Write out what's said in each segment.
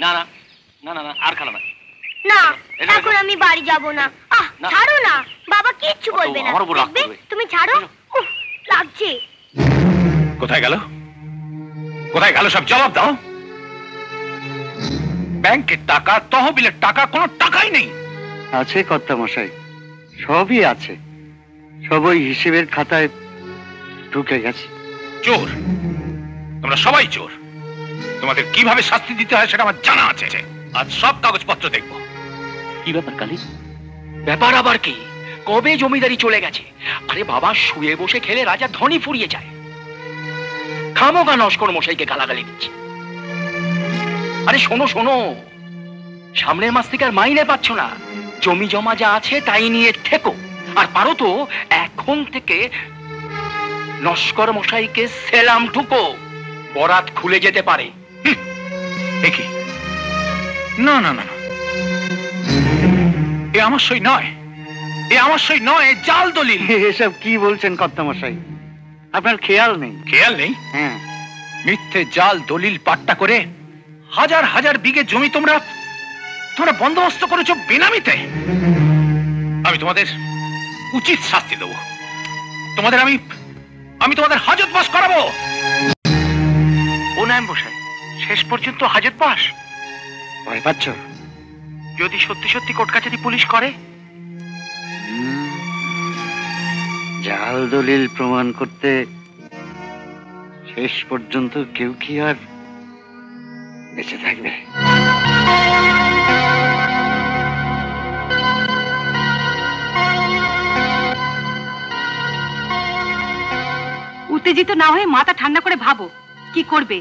না না না না না আর খালা না। না এখন আমি বাড়ি যাব না। ছাড়ো না, বাবা কিচ্ছু বলবে না। তুমি ছাড়ো, লাগছে। কোথায় গেল? কোথায় গেল? সব জবাব দাও। ব্যাংকের টাকা, তহবিলের টাকা, কোনো টাকাই নেই। আছে কর্তামশাই, সবই আছে, সব ওই হিসেবের খাতায় ঢুকে গেছে। চোর, তোমরা সবাই চোর। তোমাদের কিভাবে শাস্তি দিতে হয় সেটা আমার জানা আছে। আজ সব কাগজপত্র দেখবো। কি ব্যাপার কালী? ব্যাপার আবার কি? কবে জমিদারি চলে গেছে? আরে বাবা, শুয়ে বসে খেলে রাজা ধনী ফুরিয়ে যায়। খামোগা নস্কর মশাইকে গালাগালি দিচ্ছে। আরে শোনো শোনো, সামনের মাস থেকে আর মাইনে পাচ্ছ না, জমি জমা যা আছে তাই নিয়ে থেকো। আর পারো তো এখন থেকে নস্কর মশাইকে সেলাম ঠুকো, বরাত খুলে যেতে পারে। দেখি, না না না, এ আমার সই নয়, এ আমার সই নয়, জাল দলিল। এসব কি বলছেন কর্তামশাই? আপনার খেয়াল নেই? খেয়াল নেই? হ্যাঁ, মিথ্যে জাল দলিল পাট্টা করে হাজার হাজার বিঘে জমি তোমরা তোমরা বন্দোবস্ত করেছো বেনামিতে। আমি তোমাদের উচিত শাস্তি দেবো। তোমাদের আমি তোমাদের হাজত বাস করাবো। ও নাম বসাই, শেষ পর্যন্ত হাজত বাস? ভয় পাচ্ছ? যদি সত্যি সত্যি কোর্ট কাছারি পুলিশ করে? জাল দলিল প্রমাণ করতে শেষ পর্যন্ত কেউ কি আর বেঁচে থাকবে? উত্তেজিত না হয়ে মাথা ঠান্ডা করে ভাবো কি করবে।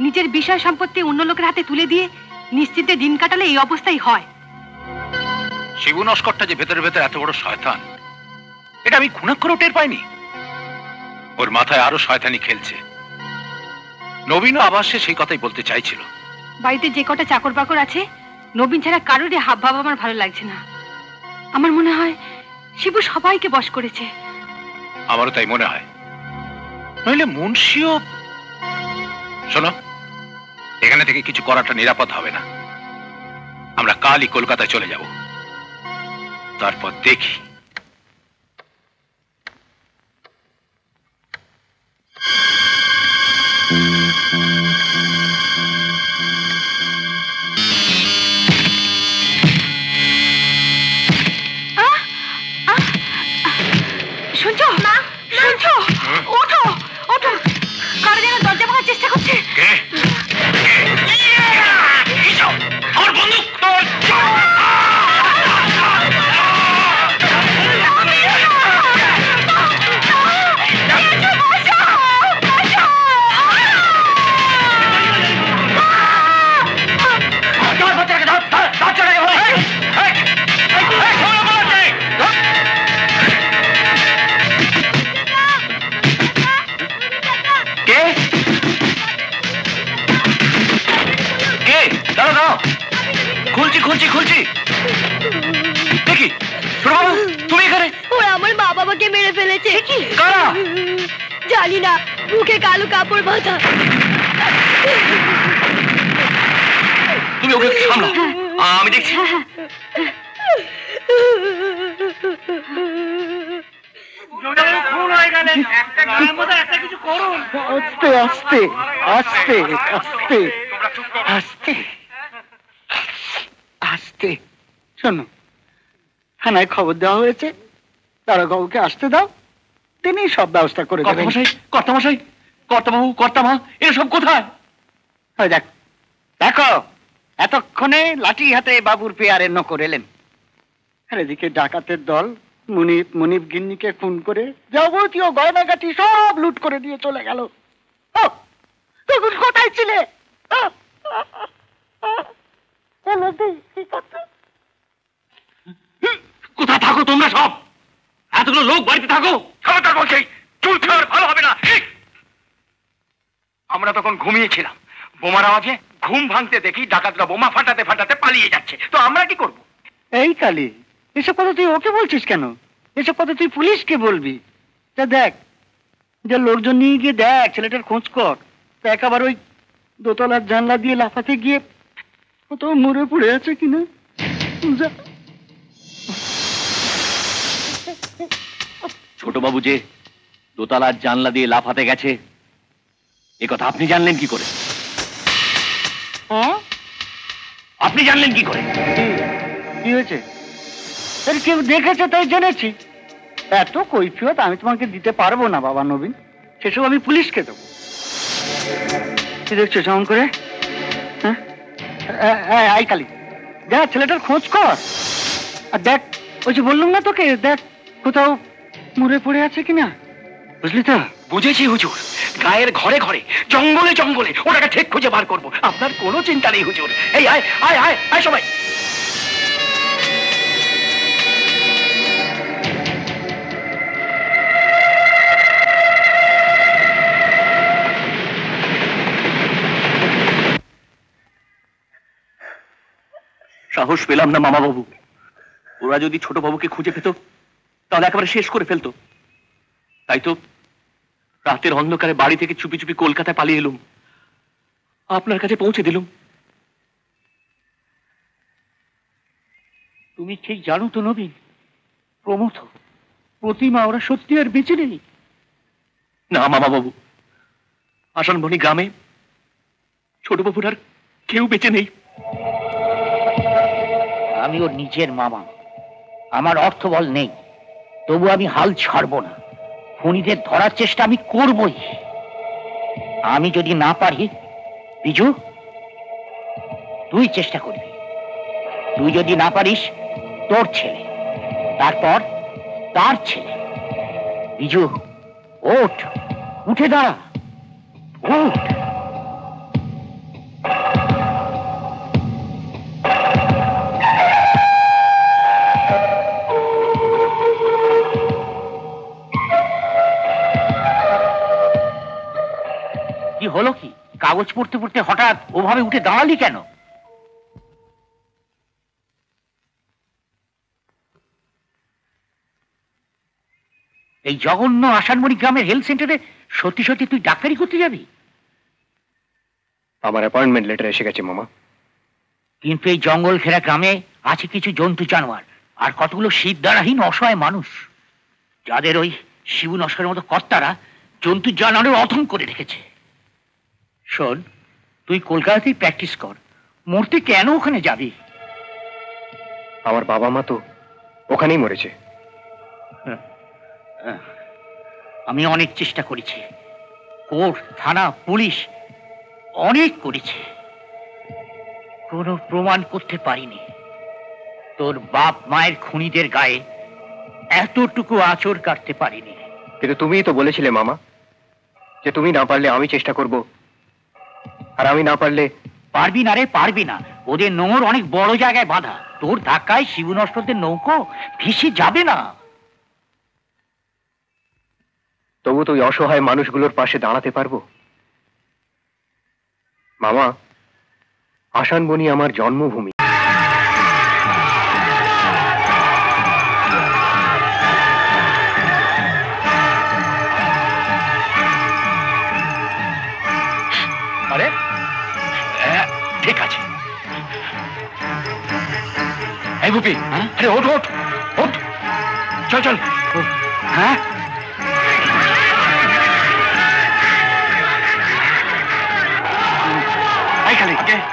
নিজের বিষয় সম্পত্তি অন্য লোকের হাতে তুলে দিয়ে নিশ্চিন্তে দিন কাটালে এই অবস্থাই হয়। শিবু নস্করটা যে ভেতরে ভেতরে এত বড় শয়তান, এটা আমি ঘুণাক্ষরেও টের পাইনি। ওর মাথায় আরো শয়তানি খেলছে। নবীনও আবাসে সেই কথাই বলতে চাইছিল। বাড়িতে যে কটা চাকর বাকর আছে, নবীন ছাড়া কারোরই হাব ভাব আমার ভালো লাগছে না। আমার মনে হয় শিবু সবাইকে বশ করেছে। আমারও তাই মনে হয়। নইলে মুন্সিও। শোনো, এখানে থেকে কিছু করাটা নিরাপদ হবে না। আমরা কালই কলকাতায় চলে যাব, তারপর দেখি। শুনছো মা? শুনছো? ওঠো ওঠো, কারো যেন দরজা ভাঙার চেষ্টা করছে। আমার বন্দুক! খুলছি খুলছি। দেখি তুমি এখানে? ওরা আমার মা বাবাকে মেরে ফেলেছে। কারা? জানি না, মুখে কালো কাপড় বাঁধা। তুমি ওকে সামলাও, আমি দেখছি। আস্তে আস্তে আস্তে আস্তে আস্তে আস্তে। শোনো, থানায় খবর দেওয়া হয়েছে, তারা কাউকে আসতে দাও, তিনি সব ব্যবস্থা করে দেবেন। কর্তামশাই, কর্তাবাবু, কর্তামা, এসব কোথায়? দেখো দেখো, এতক্ষণে লাঠি হাতে বাবুর পেয়ারের নকর এলেন। আর এদিকে ডাকাতের দল মুনিপ গিন্নিকে খুন করে যাবতীয় গয়নাগাটি সব লুট করে দিয়ে চলে গেল। তখন কোথায় ছিলে? কোথায় থাকো তোমরা সব? এতগুলো লোক বাড়িতে থাকো। খবরদার বলছি, চুল ছাড়, ভালো হবে না। আমরা তখন ঘুমিয়েছিলাম, বোমার আওয়াজে ঘুম ভাঙতে দেখি ডাকাতরা বোমা ফাটাতে ফাটাতে পালিয়ে যাচ্ছে। তো আমরা কি করব? এই কালি, এসব কথা তুই ওকে বলছিস কেন? এসব কথা তুই পুলিশকে বলবি। তা দেখ, যে লোকজন নিয়ে গিয়ে দেখ, ছেলেটার খোঁজ কর। একেবারে ওই দোতলার জানলা দিয়ে লাফাতে গিয়ে কোথাও মরে পড়ে আছে কিনা। ছোটবাবু যে দোতলার জানলা দিয়ে লাফাতে গেছে এ কথা আপনি জানলেন কি করে? আপনি জানলেন কি করে? কি হয়েছে? কেউ দেখেছে তাই জেনেছি। এত কৈফিয়ত আমি তোমাকে দিতে পারবো না বাবা নবীন, সেসব আমি পুলিশকে দেবো। কি দেখছো যেমন করে? হ্যাঁ আই কালি, দেখ ছেলেটার খোঁজ কর। আর দেখ, ওই যে বললাম না তোকে, দেখ কোথাও মরে পড়ে আছে কিনা, বুঝলি তো? বুঝেছি হুজুর, গায়ের ঘরে ঘরে, জঙ্গলে জঙ্গলে ওটাকে ঠিক খুঁজে বার করবো। আপনার কোনো চিন্তা নেই হুজুর। এই আয় আয় আয় আয় সবাই। সাহস পেলাম না মামা বাবু। ওরা যদি ছোট বাবুকে খুঁজে পেত তাহলে একেবারে শেষ করে ফেলতো। তাই তো রাতের অন্ধকারে বাড়ি থেকে চুপি চুপি কলকাতায় পালিয়ে এলুম, আপনার কাছে পৌঁছে দিলুম। তুমি ঠিক জানো তো নবীন, প্রমথ, প্রতিমা ওরা সত্যি আর বেঁচে নেই। না মামা বাবু, আসানবনি গ্রামে ছোট বাবুর আর কেউ বেঁচে নেই। আমি ওর নিজের মামা, আমার অর্থবল নেই, তবু আমি হাল ছাড়বো না। খুনিদের ধরার চেষ্টা আমি করবই। আমি যদি না পারি, বিজু তুই চেষ্টা করবি। তুই যদি না পারিস, তোর ছেলে, তারপর তার ছেলে। বিজু ওঠ, উঠে দাঁড়া, ওঠ। কি হলো কি? কাগজ পড়তে পড়তে হঠাৎ ওভাবে উঠে দাঁড়ালি কেন? এই জঘন্য আসানমণি গ্রামের হেলথ সেন্টারে সত্যি সত্যি তুই ডাক্তারি করতে যাবি? আমার অ্যাপয়েন্টমেন্ট লেটার এসে গেছে মামা। কিন্তু এই জঙ্গল ঘেরা গ্রামে আছে কিছু জন্তু জানোয়ার আর কতগুলো শীতদারাহীন অসহায় মানুষ, যাদের ওই শিবু নস্করের মতো কর্তারা জন্তু জানোয়ারের অধম করে রেখেছে। শোন, তুই কলকাতাতেই প্র্যাকটিস কর, মরতে কেন ওখানে যাবি? আমার বাবা মা তো ওখানেই মরেছে। আমি অনেক চেষ্টা করেছি, কোর্ট, থানা, পুলিশ অনেক করেছি, কোনো প্রমাণ করতে পারিনি। তোর বাপ মায়ের খুনিদের গায়ে এতটুকু আঁচড় কাটতে পারিনি। কিন্তু তুমিই তো বলেছিলে মামা যে তুমি না পারলে আমি চেষ্টা করব, আর আমি না পারলে। পারবি না রে, পারবি না। ওদের নোংর অনেক বড় জায়গায় বাঁধা, তোর ধাক্কায় শিবু নস্করদের নৌকো ভেসে যাবে না। তবু তুই অসহায় মানুষগুলোর পাশে দাঁড়াতে পারবো মামা। আসানবনি আমার জন্মভূমি। আরে ঠিক আছে। এই গুপি, আরে ওঠ ওঠ ওঠ, চল চল। হ্যাঁ,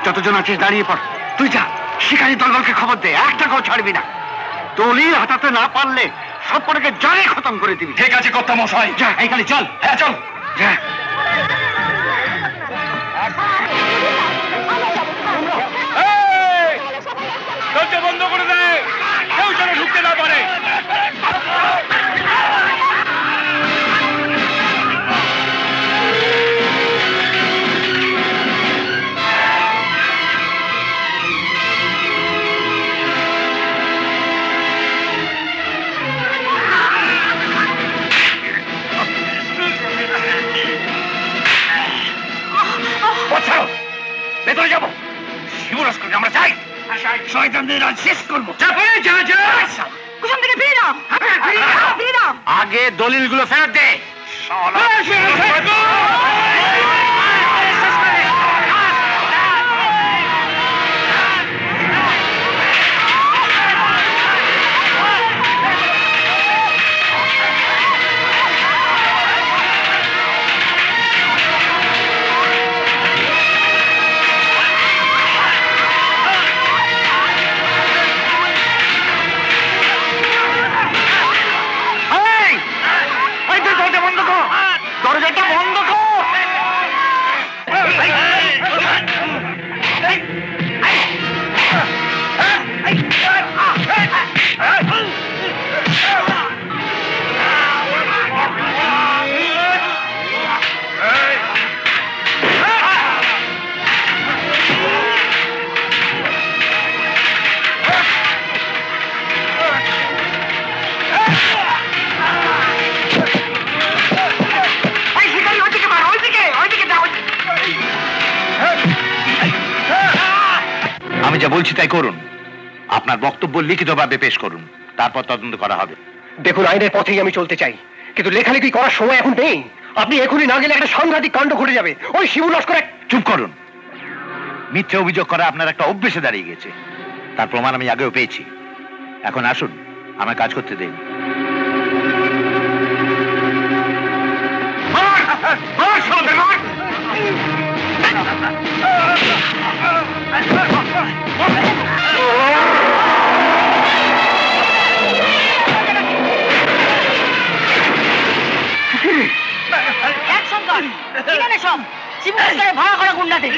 যতজন আছিস দাঁড়িয়ে পড়। তুই যা শিকারী দলকে খবর দে, একটা কেউ ছাড়বি না। দলিল হাতাতে না পারলে সব কটাকে জানে খতম করে দিবি। ঠিক আছে কর্তা মশাই। যা, এই খালি চল। হ্যাঁ চল। যা। দরজা বন্ধ করে দে, কেউ যেন ঢুকতে না পারে। ভেতরে যাবো, শিবু নস্করকে আমরা চাই। শয়তানদের আজ শেষ করবো। ওখান থেকে ফিরে দাও, ফিরে দাও। আগে দলিলগুলো ফেরত দে। আমি যা বলছি তাই করুন। আপনার বক্তব্য লিখিতভাবে পেশ করুন, তারপর তদন্ত করা হবে। দেখুন, আইনের পথেই আমি চলতে চাই, কিন্তু লেখালেখি করার সময় এখন নেই। আপনি এখনই না গেলে একটা সাংঘাতিক কাণ্ড ঘটে যাবে। ওই শিবু লস্কর চুপ করুন। মিথ্যে অভিযোগ করা আপনার একটা অভ্যেসে দাঁড়িয়ে গেছে, তার প্রমাণ আমি আগেও পেয়েছি। এখন আসুন, আমার কাজ করতে দিন। ভাড়া করা গুন্ডাদের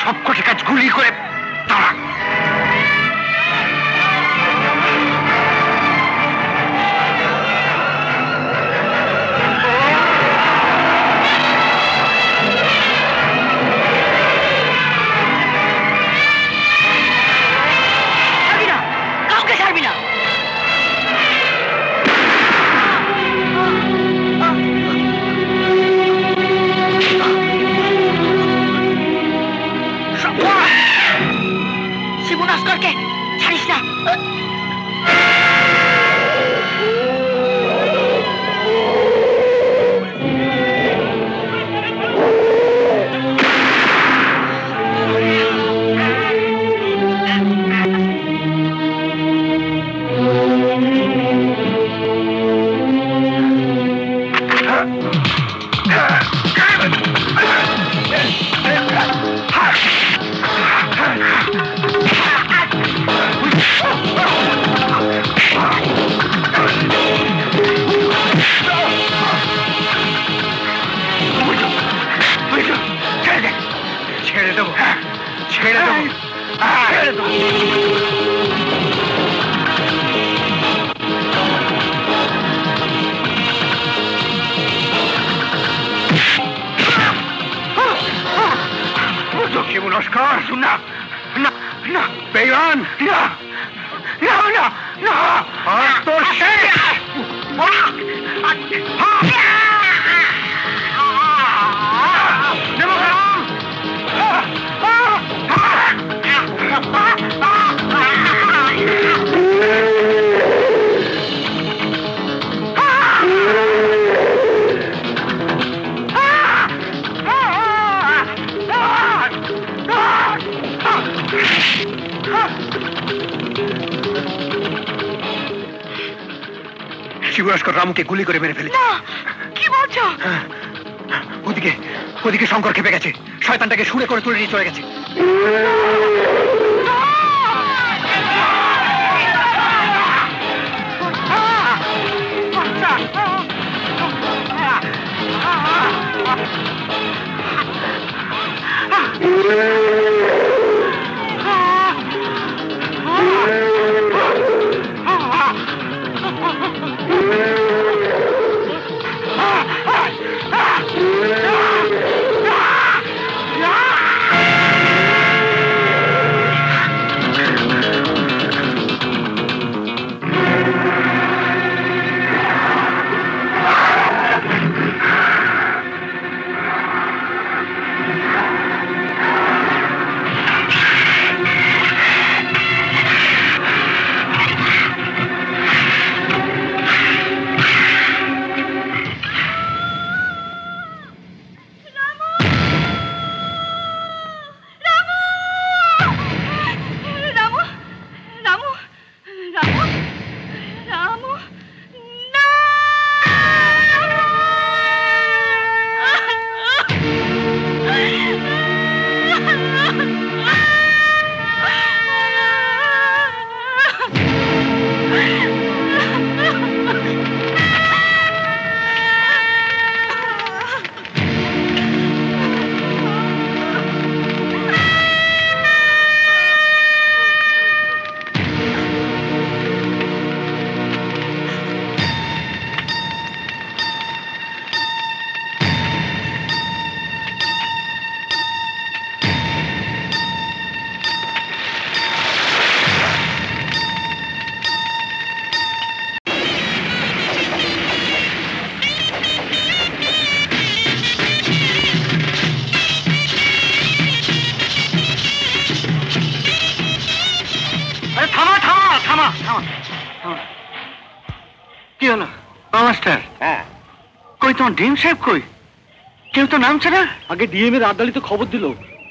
সবকটি কাজ গুলি করে তারা কাউকে ছাড়বি না। শিবু লস্করকে ছাড়িস না। ছেড়ে দেবো, ছেড়ে দেবো, ছেড়ে দেবো। শিবু লস্কর, না না না, বেঈমান, না না না না, তোর শেষ। শিবরাস্কর রামুকে গুলি করে মেরে ফেলেছে। কি বলছো? ওদিকে ওদিকে শঙ্কর খেপে গেছে, শয়তানটাকে সুরে করে তুলে নিয়ে চলে গেছে। কি হলো মাস্টার? কই তোমার ডিএম সাহেব কই? কেউ তো নামছে না। আগে ডিএম এর আদালতে খবর দিল,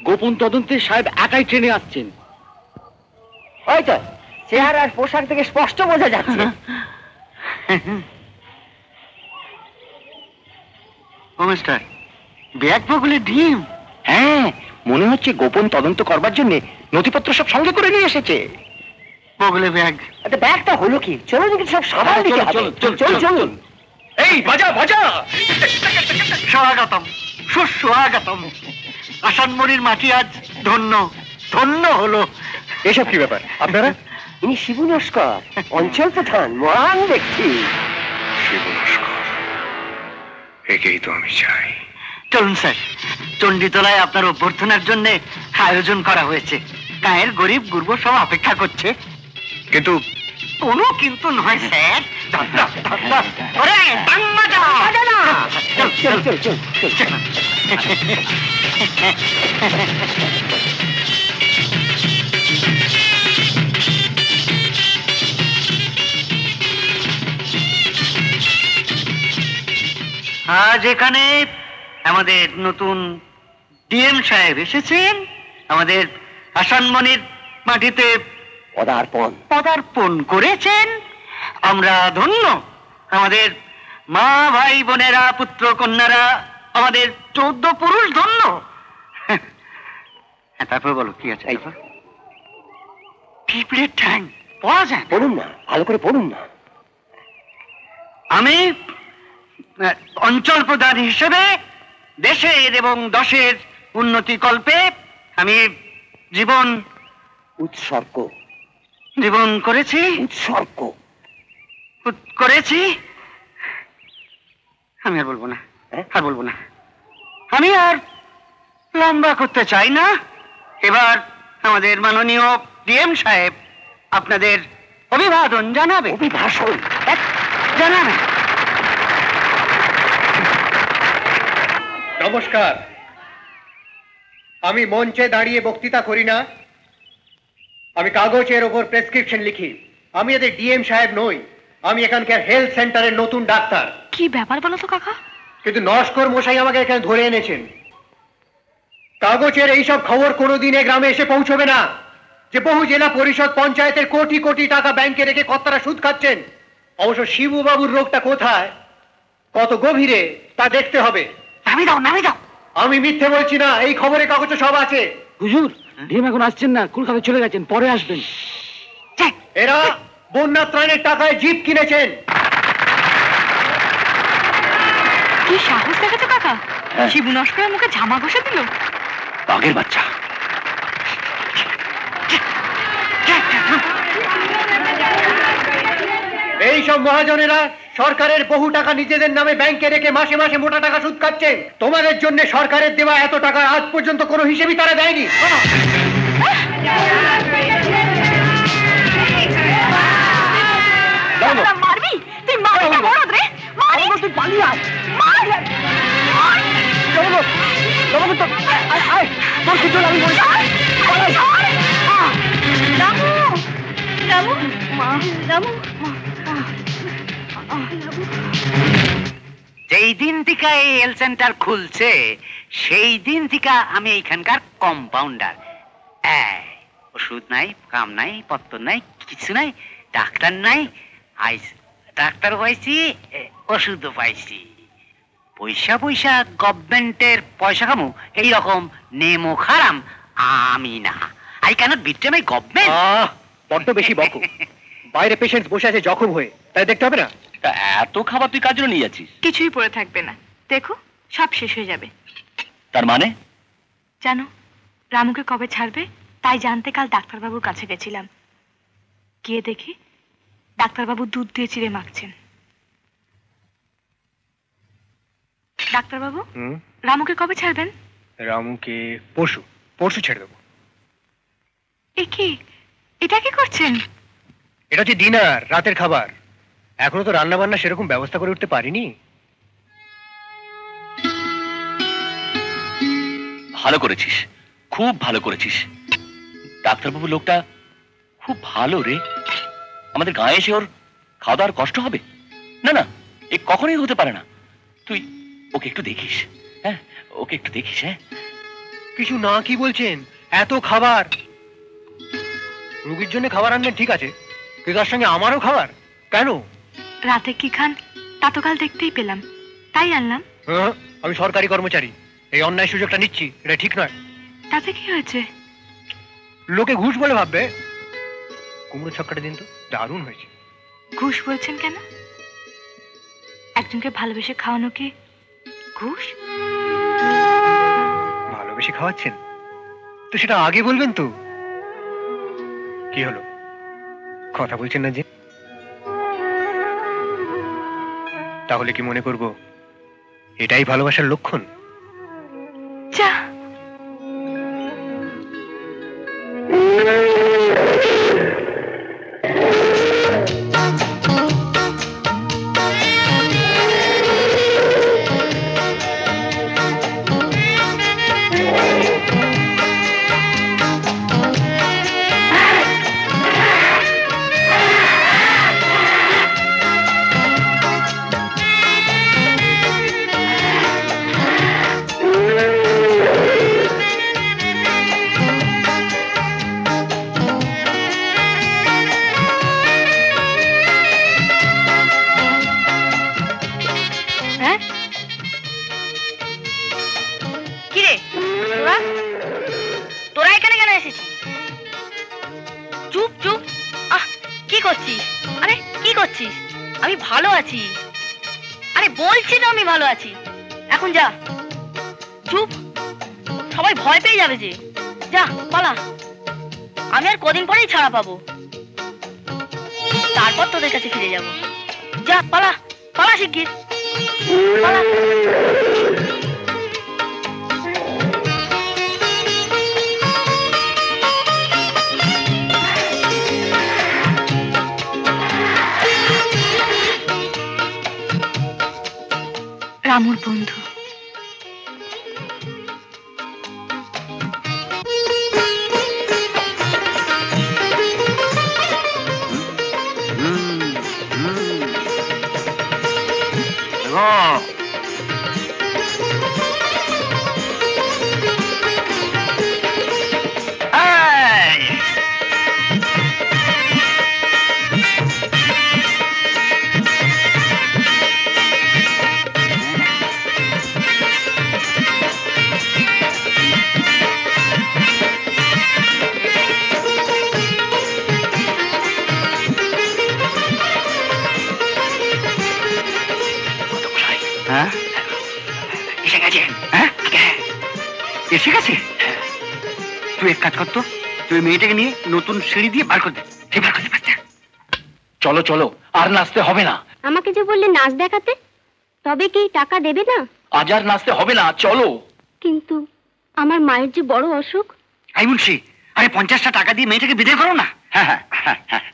গোপন তদন্তে সাহেব একাই ট্রেনে আসছেন। ওই তো চেহারা আর পোশাক থেকে স্পষ্ট বোঝা যাচ্ছে। মাস্টার, ব্যাগ বগলে ডিএম? হ্যাঁ, মনে হচ্ছে গোপন তদন্ত করবার জন্য নথিপত্র সব সঙ্গে করে নিয়ে এসেছে। বগলে ব্যাগ? ব্যাগটা হলো কি? চলো দেখি সব সাবান দিকে হবে। চল চল। এই বাজা বাজা! স্বাগতম, সুস্বাগতম। আসানমণির মাটি আজ ধন্য ধন্য হলো। এসব কি ব্যাপার আপনারা? ইনি শিবু নস্কর, অঞ্চল প্রধান, মহান ব্যক্তি। শিবু নস্কর, একেই তো আমি চাই। চলুন স্যার, চণ্ডীতলায় আপনার অভ্যর্থনার জন্য আয়োজন করা হয়েছে। গায়ের গরিব গুরব সব অপেক্ষা করছে। কিন্তু কোনো কিন্তু নয় স্যার। ওরে, বাংলা যা। চল চল চল চল চল। আজ এখানে আমাদের নতুন ডিএম সাহেব এসেছেন, আমাদের আসানমণির মাটিতে পদার্পণ করেছেন। আমরা ধন্য। আমাদের মা ভাই বোনেরা, পুত্র কন্যারা, আমাদের 14 পুরুষ ধন্য। তারপর বলো কি আছে? পিঁপড়ের ঠ্যাং পড়া যায়? পড়ুন না, ভালো করে পড়ুন না। আমি অঞ্চল প্রধান হিসেবে দেশের এবং দশের উন্নতি কল্পে আমি জীবন করেছি। আমি আর বলবো না, আমি আর লম্বা করতে চাই না। এবার আমাদের মাননীয় ডিএম সাহেব আপনাদের অভিবাদন জানাবে। জানাবে। নমস্কার। আমি মঞ্চে দাঁড়িয়ে বক্তৃতা করি না, আমি কাগজের ওপর প্রেসক্রিপশন লিখি। আমি এদের ডিএম সাহেব নই, আমি এখানকার হেলথ সেন্টারের নতুন ডাক্তার। কি ব্যাপার বলো তো কাকা? কিন্তু নস্কর মশাই আমাকে এখানে ধরে এনেছেন। কাগজের এইসব খবর কোনোদিন এই গ্রামে এসে পৌঁছবে না যে বহু জেলা পরিষদ পঞ্চায়েতের কোটি কোটি টাকা ব্যাংকে রেখে কর্তারা সুদ খাচ্ছেন। অবশ্য শিবু বাবুর রোগটা কোথায়, কত গভীরে তা দেখতে হবে। নামি দাও, নামি দাও। আমি মিথ্যে বলছি না, এই খবরে কাগজে সব আছে। হুজুর, ডিএম এখন আসছেন না, কলকাতা চলে গেছেন, পরে আসবেন। এরা বন্যা ত্রাণের টাকায় জিপ কিনেছেন। কি সাহস দেখাচ্ছে কাকা, শিবু নস্করের মুখে ঝামা ঘষে দিল। বাঘের বাচ্চা। এই সব মহাজনেরা সরকারের বহু টাকা নিজেদের নামে ব্যাংকে রেখে মাসে মাসে মোটা টাকা সুদ খাচ্ছেন। তোমাদের জন্য সরকারের দেওয়া এত টাকা আজ পর্যন্ত কোনো হিসেবই তারা দেয়নি। মারবি তুই, মারবি না বড় রে, মারি তুই, পালিয়ে আয়, মার রামু, রামু তো আয় আয়, তোর কি চল, আমি বলি রামু, রামু মা, রামু যেই দিন থেকে এই হেলথ সেন্টার খুলছে সেই দিন থেকে আমি এইখানকার কম্পাউন্ডার। ওষুধ নাই, কাম নাই, পত্তর নাই, কিছু নাই, ডাক্তার নাই। ডাক্তার পাইছি, ওষুধও পাইছি। পয়সা পয়সা গভর্নমেন্টের পয়সা খামু এইরকম নেমো খারাম আমি না। I cannot betray my government. বড্ড বেশি বকো। বাইরে পেশেন্ট বসে আছে জখম হয়ে, তাই দেখতে হবে না? এত খাবার তুই কাজ নিয়ে যাচ্ছিস? কিছুই পড়ে থাকবে না, দেখো সব শেষ হয়ে যাবে। তার মানে? জানো রামুকে কবে ছাড়বে তাই জানতে কাল ডাক্তারবাবুর কাছে গেছিলাম। গিয়ে দেখি ডাক্তারবাবু দুধ দিয়ে চিড়ে মাখছেন। ডাক্তারবাবু, রামুকে কবে ছাড়বেন? রামুকে পরশু, পরশু ছেড়ে দেবো। এ কি, এটা কি করছেন? এটা হচ্ছে ডিনার, রাতের খাবার। এখনো তো রান্না বান্না সেরকম ব্যবস্থা করে উঠতে পারিনি। ভালো করেছিস, খুব ভালো করেছিস। ডাক্তারবাবু লোকটা খুব ভালো রে। আমাদের গায়ে এসে ওর খাওয়া দাওয়ার কষ্ট হবে না? না, এ কখনোই হতে পারে না। তুই ওকে একটু দেখিস। হ্যাঁ, ওকে একটু দেখিস। হ্যাঁ, কিছু না, কি বলছেন? এত খাবার, রুগীর জন্য খাবার আনবেন ঠিক আছে, কিন্তু তার সঙ্গে আমারও খাবার কেন? রাতে কি খান তা তো কাল দেখতেই পেলাম, তাই আনলাম। আমি সরকারি কর্মচারী, এই অন্যায় সুযোগটা নিচ্ছি, এটা ঠিক নয়। তাতে কি হয়েছে? লোকে ঘুষ বলে ভাববে। কুমড়ো ছক্কাটা দিন তো, দারুণ হয়েছে। ঘুষ বলছেন কেন? একজনকে ভালোবেসে খাওয়ানো কি ঘুষ? ভালোবেসে খাওয়াচ্ছেন তো সেটা আগে বলবেন তো। কি হলো, কথা বলছেন না যে? তাহলে কি মনে করব এটাই ভালোবাসার লক্ষণ? যা, আমি ভালো আছি। আরে বলছি তো আমি ভালো আছি। এখন যা, চুপ, সবাই ভয় পেয়ে যাবে যে। যা পালা, আমি আর কদিন পরেই ছাড়া পাবো, তারপর তোদের কাছে ফিরে যাবো। যা পালা, পালা শিগগির পালা। রামুর বন্ধু। ঠিক আছে? তুই এক কাজ করতো, তুই মেয়েটাকে নিয়ে নতুন সিঁড়ি দিয়ে বার করে দে। ঠিক বার করতে পারছে? চলো চলো, আর নাচতে হবে না। আমাকে যে বললে নাচ দেখাতে, তবে কি টাকা দেবে না? আজ আর নাচতে হবে না, চলো। কিন্তু আমার মায়ের যে বড় অসুখ। আই মুন্সি, আরে 50টা টাকা দিয়ে মেয়েটাকে বিদায় করো না। হ্যাঁ হ্যাঁ হ্যাঁ হ্যাঁ,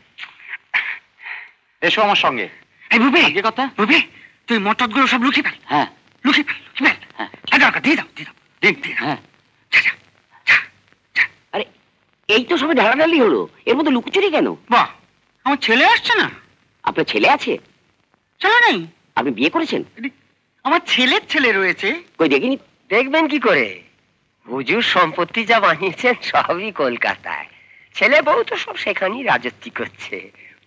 এসো আমার সঙ্গে। এই বুবি, আগে কথা। বুবি, তুই মটর গুলো সব লুকিয়ে ফেল। হ্যাঁ লুকিয়ে ফেল, লুকিয়ে ফেল। হ্যাঁ। দরকার দিয়ে দাও, দিয়ে দাও, দিয়ে দাও। হ্যাঁ। যা, যা, যা, যা। আরে এই তো সবে ঢালাঢালি হলো, এর মধ্যে লুকোচুরি কেন? বাহ, আমার ছেলে আসছে না? আপনার ছেলে আছে? ছেলে নেই, আপনি বিয়ে করেছেন? আমার ছেলের ছেলে রয়েছে। কই দেখিনি। দেখবেন কি করে? হুজুর সম্পত্তি যা বানিয়েছেন সবই কলকাতায়। ছেলে বউ তো সব সেখানেই রাজত্ব করছে।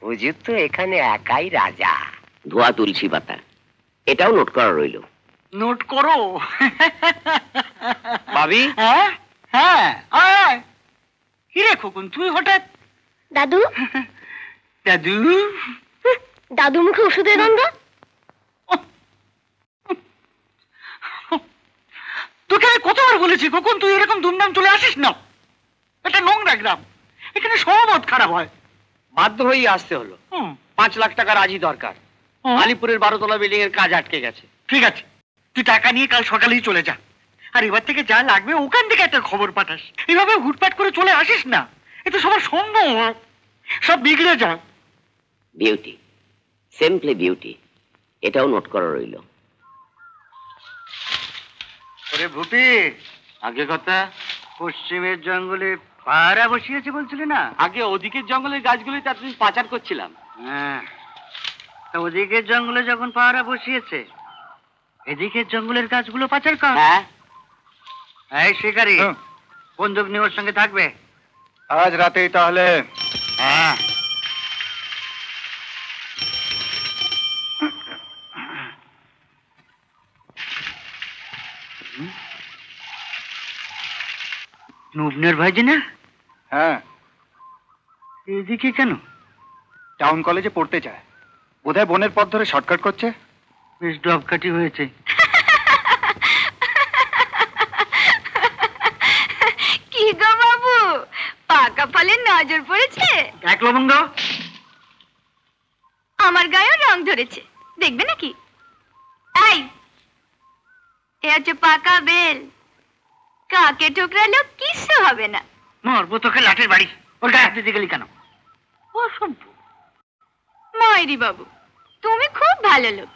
হুজুর তো এখানে একাই রাজা। ধোয়া তুলসী পাতা, এটাও নোট করা রইল। নোট করো। ভাবি, হ্যাঁ হ্যাঁ, আয়। কি রে খোকন, তুই হঠাৎ? দাদু, দাদু, দাদু মুখে ওষুধের গন্ধ। তোকে আমি কতবার বলেছি খোকন, তুই এরকম ধুমধাম চলে আসিস না। এটা নোংরা গ্রাম, এখানে সহমত খারাপ হয়। বাধ্য হয়েই আসতে হলো। 5 লাখ টাকার আজই দরকার। আলিপুরের 12তলা বিল্ডিং এর কাজ আটকে গেছে। ঠিক আছে, তুই টাকা নিয়ে কাল সকালেই চলে যা। আর এবার থেকে যা লাগবে ওখান থেকে একটা খবর পাঠাস। এইভাবে হুটপাট করে চলে আসিস না, এতে সবার সঙ্গ সব বিগড়ে যা। বিউটি, সিম্পলি বিউটি, এটাও নোট করা রইল। ওরে ভূপি, আগে কথা। পশ্চিমের জঙ্গলে পাহারা বসিয়েছে বলছিলি না? আগে ওদিকের জঙ্গলের গাছগুলোতে এতদিন পাচার করছিলাম। হ্যাঁ, তা ওদিকের জঙ্গলে যখন পাহারা বসিয়েছে, এদিকের জঙ্গলের গাছগুলো পাচার কর। হ্যাঁ। এই শিকারি, বন্দুক নিয়ে ওর সঙ্গে থাকবে। আজ রাতেই তাহলে। হ্যাঁ। নুবনের ভাইজি না? হ্যাঁ, এদিকে কেন? টাউন কলেজে পড়তে চায়, বোধহয় বোনের পথ ধরে শর্টকাট করছে। বেশ ডবকাটি হয়েছে। কি গো বাবু, পাকা ফলের নজর পড়েছে? এক লবঙ্গ। আমার গায়েও রং ধরেছে, দেখবে নাকি? এই, এ হচ্ছে পাকা বেল, কাকে ঠোকরালেও কিছু হবে না। মারবো তোকে লাঠের বাড়ি। ওর গায়ে হাত দিতে গেলি কেন? মাইরি বাবু, তুমি খুব ভালো লোক।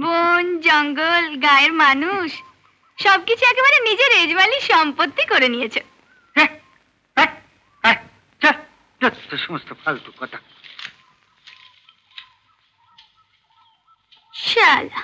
বন জঙ্গল গায়ের মানুষ সবকিছু একেবারে নিজের এজমালি সম্পত্তি করে নিয়েছে। হ্যাঁ, হ্যাঁ, হ্যাঁ, চল, যত সমস্ত ফালতু কথা। শালা